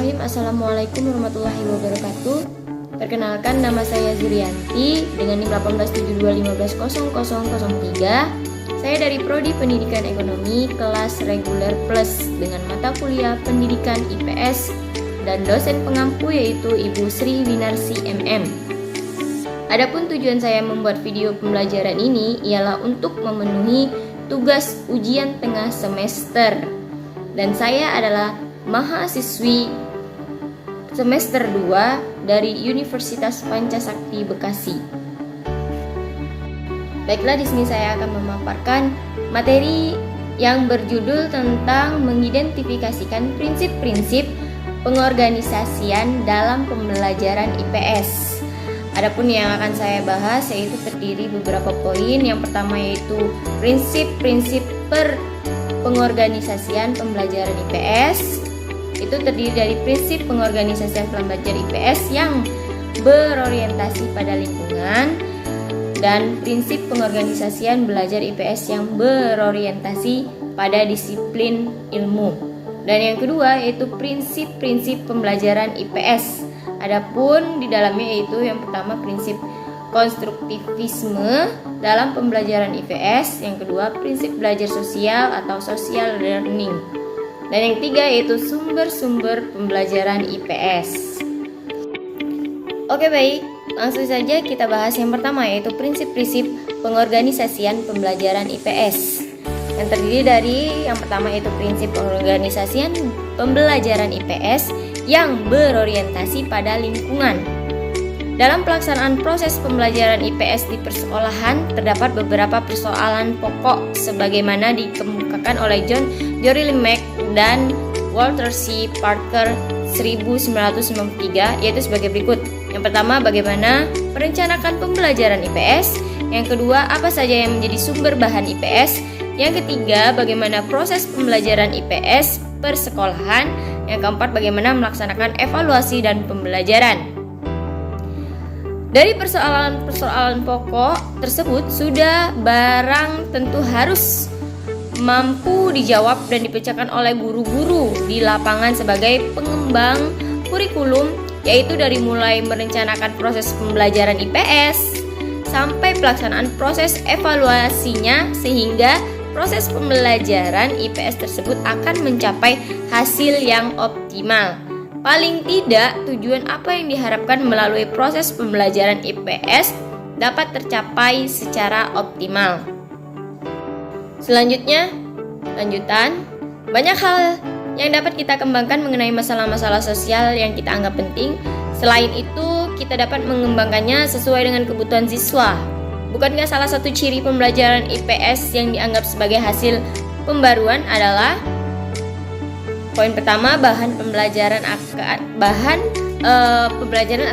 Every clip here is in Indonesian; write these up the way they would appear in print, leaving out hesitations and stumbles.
Bismillahirrahmanirrahim. Assalamualaikum warahmatullahi wabarakatuh. Perkenalkan, nama saya Zurianti dengan NIM 1872150003. Saya dari Prodi Pendidikan Ekonomi kelas reguler plus dengan mata kuliah Pendidikan IPS dan dosen pengampu yaitu Ibu Sri Winarsi MM. Adapun tujuan saya membuat video pembelajaran ini ialah untuk memenuhi tugas ujian tengah semester. Dan saya adalah mahasiswi semester 2 dari Universitas Pancasakti Bekasi. Baiklah, di sini saya akan memaparkan materi yang berjudul tentang mengidentifikasikan prinsip-prinsip pengorganisasian dalam pembelajaran IPS. Adapun yang akan saya bahas yaitu terdiri beberapa poin. Yang pertama yaitu prinsip-prinsip pengorganisasian pembelajaran IPS. Itu terdiri dari prinsip pengorganisasian pembelajaran IPS yang berorientasi pada lingkungan dan prinsip pengorganisasian belajar IPS yang berorientasi pada disiplin ilmu. Dan yang kedua yaitu prinsip-prinsip pembelajaran IPS. Adapun di dalamnya yaitu yang pertama prinsip konstruktivisme dalam pembelajaran IPS, yang kedua prinsip belajar sosial atau social learning, dan yang ketiga yaitu sumber-sumber pembelajaran IPS. Oke, baik, langsung saja kita bahas yang pertama yaitu prinsip-prinsip pengorganisasian pembelajaran IPS. Yang terdiri dari yang pertama yaitu prinsip pengorganisasian pembelajaran IPS yang berorientasi pada lingkungan. Dalam pelaksanaan proses pembelajaran IPS di persekolahan, terdapat beberapa persoalan pokok sebagaimana dikemukakan oleh John Dory-Lemek dan Walter C. Parker 1993, yaitu sebagai berikut. Yang pertama, bagaimana merencanakan pembelajaran IPS. Yang kedua, apa saja yang menjadi sumber bahan IPS. Yang ketiga, bagaimana proses pembelajaran IPS persekolahan. Yang keempat, bagaimana melaksanakan evaluasi dan pembelajaran. Dari persoalan-persoalan pokok tersebut sudah barang tentu harus mampu dijawab dan dipecahkan oleh guru-guru di lapangan sebagai pengembang kurikulum, yaitu dari mulai merencanakan proses pembelajaran IPS sampai pelaksanaan proses evaluasinya sehingga proses pembelajaran IPS tersebut akan mencapai hasil yang optimal. Paling tidak, tujuan apa yang diharapkan melalui proses pembelajaran IPS dapat tercapai secara optimal. Selanjutnya, banyak hal yang dapat kita kembangkan mengenai masalah-masalah sosial yang kita anggap penting. Selain itu, kita dapat mengembangkannya sesuai dengan kebutuhan siswa. Bukankah salah satu ciri pembelajaran IPS yang dianggap sebagai hasil pembaruan adalah poin pertama, pembelajaran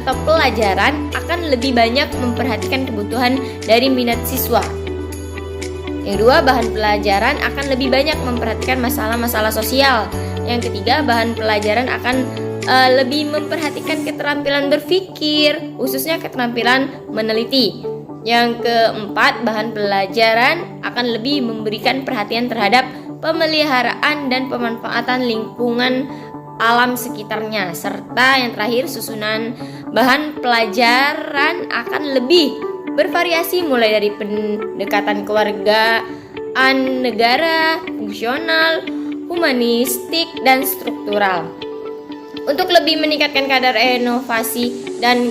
atau pelajaran akan lebih banyak memperhatikan kebutuhan dari minat siswa. Yang kedua, bahan pelajaran akan lebih banyak memperhatikan masalah-masalah sosial. Yang ketiga, bahan pelajaran akan lebih memperhatikan keterampilan berpikir, khususnya keterampilan meneliti. Yang keempat, bahan pelajaran akan lebih memberikan perhatian terhadap pemeliharaan dan pemanfaatan lingkungan alam sekitarnya. Serta yang terakhir, susunan bahan pelajaran akan lebih bervariasi mulai dari pendekatan kewargaan negara, fungsional, humanistik, dan struktural. Untuk lebih meningkatkan kadar inovasi dan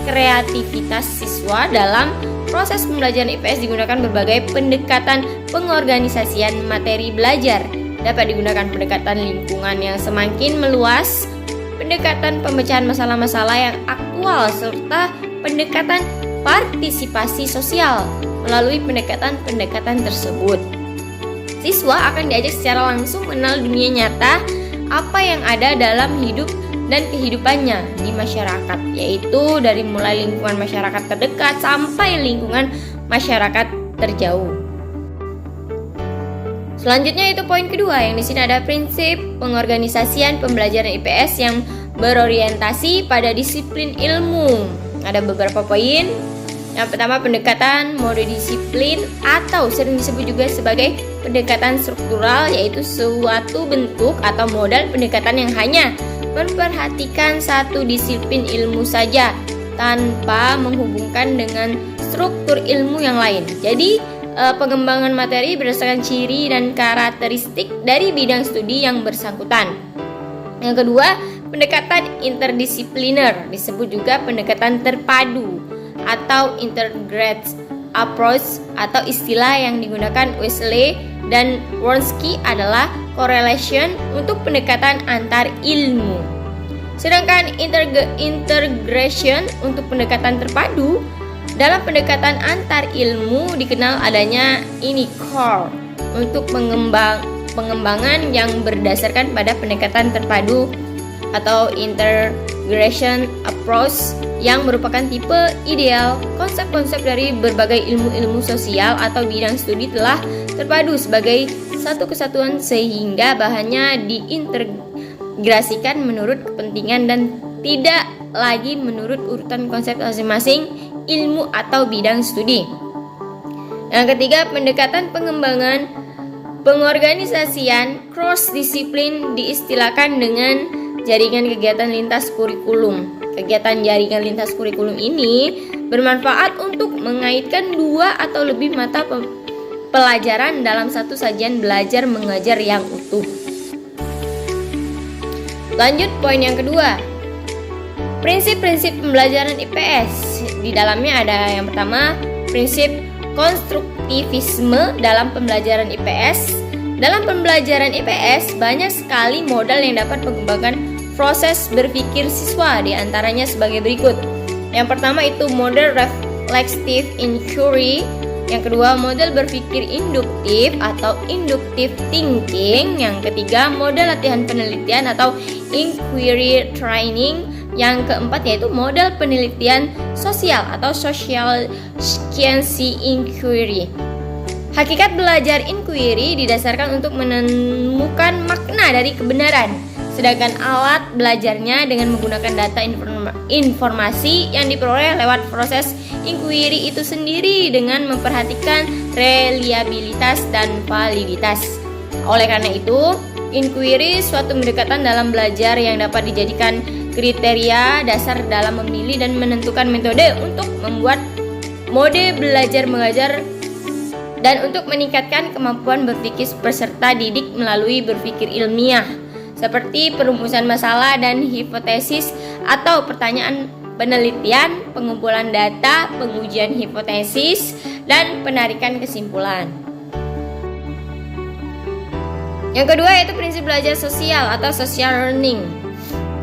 kreativitas siswa dalam proses pembelajaran IPS digunakan berbagai pendekatan pengorganisasian materi belajar. Dapat digunakan pendekatan lingkungan yang semakin meluas, pendekatan pemecahan masalah-masalah yang aktual, serta pendekatan partisipasi sosial. Melalui pendekatan-pendekatan tersebut, siswa akan diajak secara langsung mengenal dunia nyata, apa yang ada dalam hidup dan kehidupannya di masyarakat, yaitu dari mulai lingkungan masyarakat terdekat sampai lingkungan masyarakat terjauh. Selanjutnya itu poin kedua, yang di sini ada prinsip pengorganisasian pembelajaran IPS yang berorientasi pada disiplin ilmu. Ada beberapa poin. Yang pertama, pendekatan monodisiplin atau sering disebut juga sebagai pendekatan struktural, yaitu suatu bentuk atau modal pendekatan yang hanya memperhatikan satu disiplin ilmu saja tanpa menghubungkan dengan struktur ilmu yang lain. Jadi, pengembangan materi berdasarkan ciri dan karakteristik dari bidang studi yang bersangkutan. Yang kedua, pendekatan interdisipliner, disebut juga pendekatan terpadu atau integrated approach, atau istilah yang digunakan Wesley dan Wronski adalah correlation untuk pendekatan antar ilmu. Sedangkan integration untuk pendekatan terpadu dalam pendekatan antar ilmu dikenal adanya core untuk pengembangan yang berdasarkan pada pendekatan terpadu atau integration approach yang merupakan tipe ideal. Konsep-konsep dari berbagai ilmu-ilmu sosial atau bidang studi telah terpadu sebagai satu kesatuan sehingga bahannya diintegrasikan menurut kepentingan dan tidak lagi menurut urutan konsep masing-masing ilmu atau bidang studi. Yang ketiga, pendekatan pengembangan pengorganisasian cross disiplin diistilahkan dengan jaringan kegiatan lintas kurikulum. Kegiatan jaringan lintas kurikulum ini bermanfaat untuk mengaitkan dua atau lebih mata pelajaran dalam satu sajian belajar mengajar yang utuh. Lanjut poin yang kedua. Prinsip-prinsip pembelajaran IPS. Di dalamnya ada yang pertama, prinsip konstruktivisme dalam pembelajaran IPS. Dalam pembelajaran IPS banyak sekali modal yang dapat mengembangkan proses berpikir siswa, di antaranya sebagai berikut. Yang pertama itu model reflective inquiry. Yang kedua, model berpikir induktif atau inductive thinking. Yang ketiga, model latihan penelitian atau inquiry training. Yang keempat yaitu model penelitian sosial atau social science inquiry. Hakikat belajar inquiry didasarkan untuk menemukan makna dari kebenaran. Sedangkan alat belajarnya dengan menggunakan data informasi yang diperoleh lewat proses inquiry itu sendiri dengan memperhatikan reliabilitas dan validitas. Oleh karena itu, inquiry suatu pendekatan dalam belajar yang dapat dijadikan kriteria dasar dalam memilih dan menentukan metode untuk membuat mode belajar mengajar dan untuk meningkatkan kemampuan berpikir peserta didik melalui berpikir ilmiah, seperti perumusan masalah dan hipotesis atau pertanyaan penelitian, pengumpulan data, pengujian hipotesis, dan penarikan kesimpulan. Yang kedua yaitu prinsip belajar sosial atau social learning.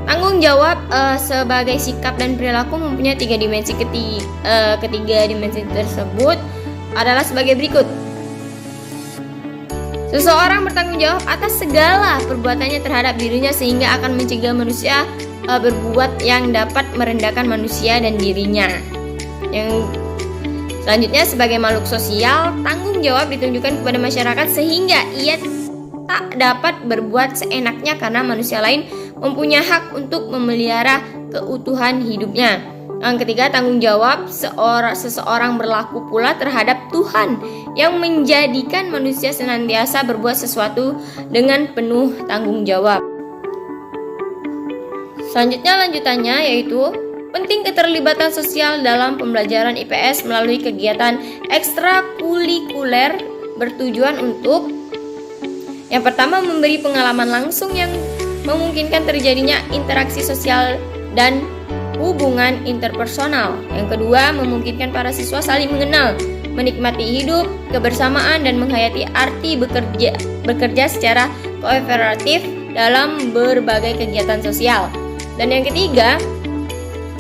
Tanggung jawab sebagai sikap dan perilaku mempunyai tiga dimensi. Ketiga dimensi tersebut adalah sebagai berikut. Seseorang bertanggung jawab atas segala perbuatannya terhadap dirinya sehingga akan mencegah manusia berbuat yang dapat merendahkan manusia dan dirinya. Yang selanjutnya, sebagai makhluk sosial, tanggung jawab ditunjukkan kepada masyarakat sehingga ia tak dapat berbuat seenaknya karena manusia lain mempunyai hak untuk memelihara keutuhan hidupnya. Yang ketiga, tanggung jawab seseorang berlaku pula terhadap Tuhan yang menjadikan manusia senantiasa berbuat sesuatu dengan penuh tanggung jawab. Selanjutnya lanjutannya yaitu penting keterlibatan sosial dalam pembelajaran IPS melalui kegiatan ekstrakurikuler bertujuan untuk yang pertama, memberi pengalaman langsung yang memungkinkan terjadinya interaksi sosial dan hubungan interpersonal. Yang kedua, memungkinkan para siswa saling mengenal, menikmati hidup, kebersamaan, dan menghayati arti bekerja secara kooperatif dalam berbagai kegiatan sosial. Dan yang ketiga,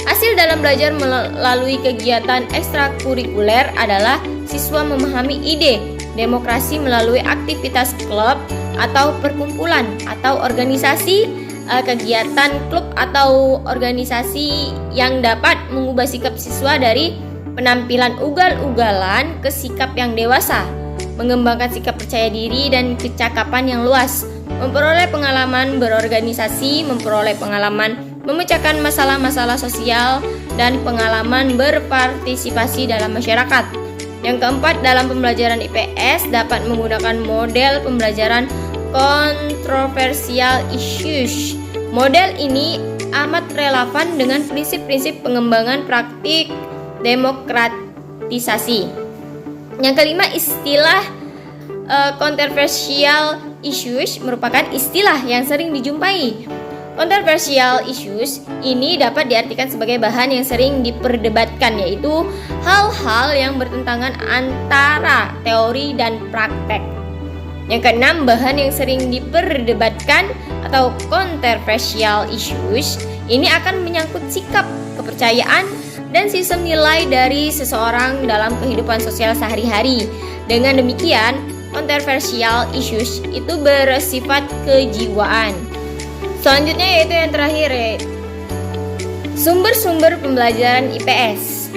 hasil dalam belajar melalui kegiatan ekstrakurikuler adalah siswa memahami ide demokrasi melalui aktivitas klub atau perkumpulan atau organisasi, kegiatan klub atau organisasi yang dapat mengubah sikap siswa dari penampilan ugal-ugalan ke sikap yang dewasa, mengembangkan sikap percaya diri dan kecakapan yang luas, memperoleh pengalaman berorganisasi, memperoleh pengalaman memecahkan masalah-masalah sosial, dan pengalaman berpartisipasi dalam masyarakat. Yang keempat, dalam pembelajaran IPS dapat menggunakan model pembelajaran controversial issues, Model ini amat relevan dengan prinsip-prinsip pengembangan praktik demokratisasi. Yang kelima, istilah controversial issues merupakan istilah yang sering dijumpai. Controversial issues ini dapat diartikan sebagai bahan yang sering diperdebatkan, yaitu hal-hal yang bertentangan antara teori dan praktek. Yang keenam, bahan yang sering diperdebatkan atau controversial issues ini akan menyangkut sikap, kepercayaan, dan sistem nilai dari seseorang dalam kehidupan sosial sehari-hari. Dengan demikian, controversial issues itu bersifat kejiwaan. Selanjutnya yaitu yang terakhir, sumber-sumber pembelajaran IPS,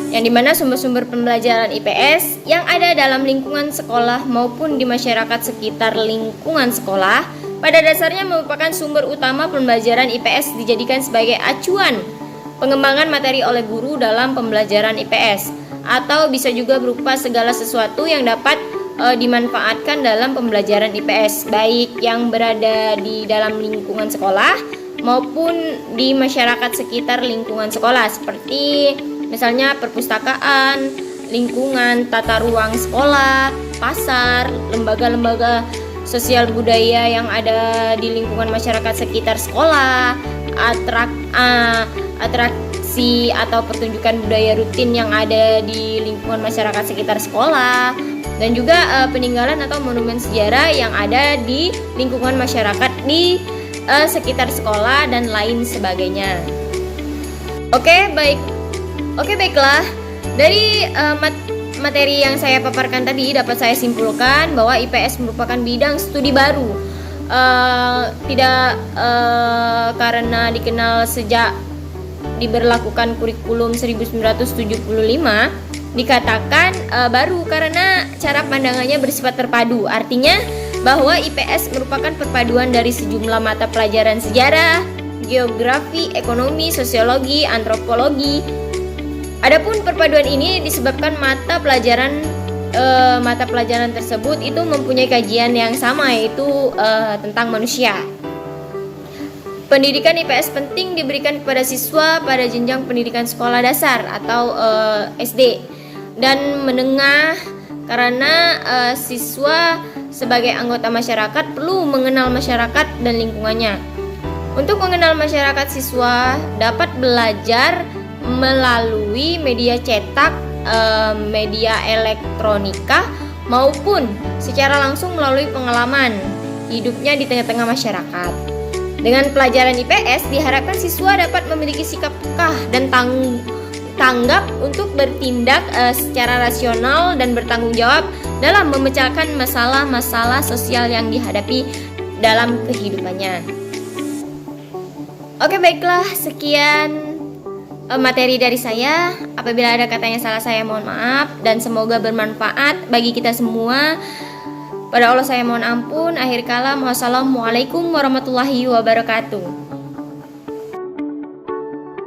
yang dimana sumber-sumber pembelajaran IPS yang ada dalam lingkungan sekolah maupun di masyarakat sekitar lingkungan sekolah pada dasarnya merupakan sumber utama pembelajaran IPS, dijadikan sebagai acuan pengembangan materi oleh guru dalam pembelajaran IPS, atau bisa juga berupa segala sesuatu yang dapat dimanfaatkan dalam pembelajaran IPS, baik yang berada di dalam lingkungan sekolah maupun di masyarakat sekitar lingkungan sekolah, seperti misalnya perpustakaan, lingkungan tata ruang sekolah, pasar, lembaga-lembaga sosial budaya yang ada di lingkungan masyarakat sekitar sekolah, atraksi atau pertunjukan budaya rutin yang ada di lingkungan masyarakat sekitar sekolah, dan juga peninggalan atau monumen sejarah yang ada di lingkungan masyarakat di sekitar sekolah dan lain sebagainya. Baiklah. Dari materi yang saya paparkan tadi dapat saya simpulkan bahwa IPS merupakan bidang studi baru. Karena dikenal sejak diberlakukan kurikulum 1975, dikatakan baru karena cara pandangannya bersifat terpadu. Artinya bahwa IPS merupakan perpaduan dari sejumlah mata pelajaran sejarah, geografi, ekonomi, sosiologi, antropologi. Adapun perpaduan ini disebabkan mata pelajaran tersebut itu mempunyai kajian yang sama, yaitu tentang manusia. Pendidikan IPS penting diberikan kepada siswa pada jenjang pendidikan sekolah dasar atau SD dan menengah, karena siswa sebagai anggota masyarakat perlu mengenal masyarakat dan lingkungannya. Untuk mengenal masyarakat, siswa dapat belajar melalui media cetak, media elektronika, maupun secara langsung melalui pengalaman hidupnya di tengah-tengah masyarakat. Dengan pelajaran IPS diharapkan siswa dapat memiliki sikap peka dan tanggap untuk bertindak secara rasional dan bertanggung jawab dalam memecahkan masalah-masalah sosial yang dihadapi dalam kehidupannya. Baiklah, sekian materi dari saya. Apabila ada katanya salah, saya mohon maaf, dan semoga bermanfaat bagi kita semua. Pada Allah saya mohon ampun. Akhir kalam, wassalamualaikum warahmatullahi wabarakatuh.